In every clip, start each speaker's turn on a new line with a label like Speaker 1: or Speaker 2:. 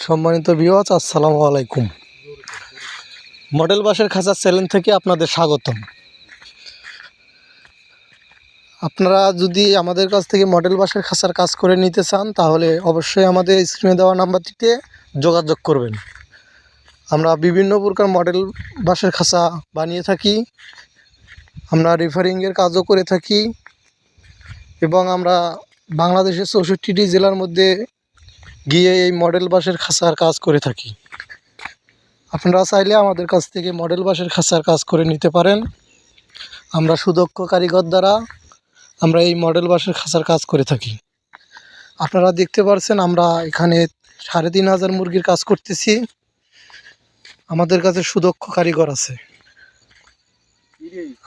Speaker 1: সম্মানিত ভিউয়ার্স, আসসালামু আলাইকুম। মডেল বাঁশের খাঁচা চ্যানেল থেকে আপনাদের স্বাগতম। আপনারা যদি আমাদের কাছ থেকে মডেল বাঁশের খাঁচার কাজ করে নিতে চান তাহলে অবশ্যই আমাদের স্ক্রিনে দেওয়া নাম্বারটিতে যোগাযোগ করবেন। আমরা বিভিন্ন প্রকার মডেল বাঁশের খাঁচা বানিয়ে থাকি, আমরা রিফারিংয়ের কাজও করে থাকি এবং আমরা বাংলাদেশের 64টি জেলার মধ্যে গিয়ে এই মডেল বাঁশের খাঁচার কাজ করে থাকি। আপনারা চাইলে আমাদের কাছ থেকে মডেল বাঁশের খাঁচার কাজ করে নিতে পারেন। আমরা সুদক্ষ কারিগর দ্বারা আমরা এই মডেল বাঁশের খাঁচার কাজ করে থাকি। আপনারা দেখতে পাচ্ছেন আমরা এখানে 3500 মুরগির কাজ করতেছি। আমাদের কাছে সুদক্ষ কারিগর আছে।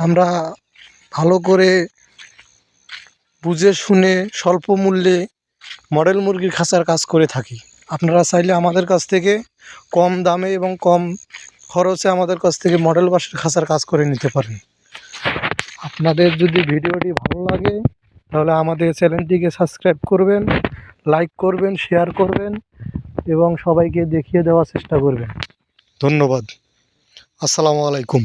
Speaker 1: আমরা ভালো করে বুঝে শুনে স্বল্প মূল্যে মডেল মুরগির খাঁচার কাজ করে থাকি। আপনারা চাইলে আমাদের কাছ থেকে কম দামে এবং কম খরচে আমাদের কাছ থেকে মডেল বাঁশের খাঁচার কাজ করে নিতে পারেন। আপনাদের যদি ভিডিওটি ভালো লাগে তাহলে আমাদের চ্যানেলটিকে সাবস্ক্রাইব করবেন, লাইক করবেন, শেয়ার করবেন এবং সবাইকে দেখিয়ে দেওয়ার চেষ্টা করবেন। ধন্যবাদ। আসসালামু আলাইকুম।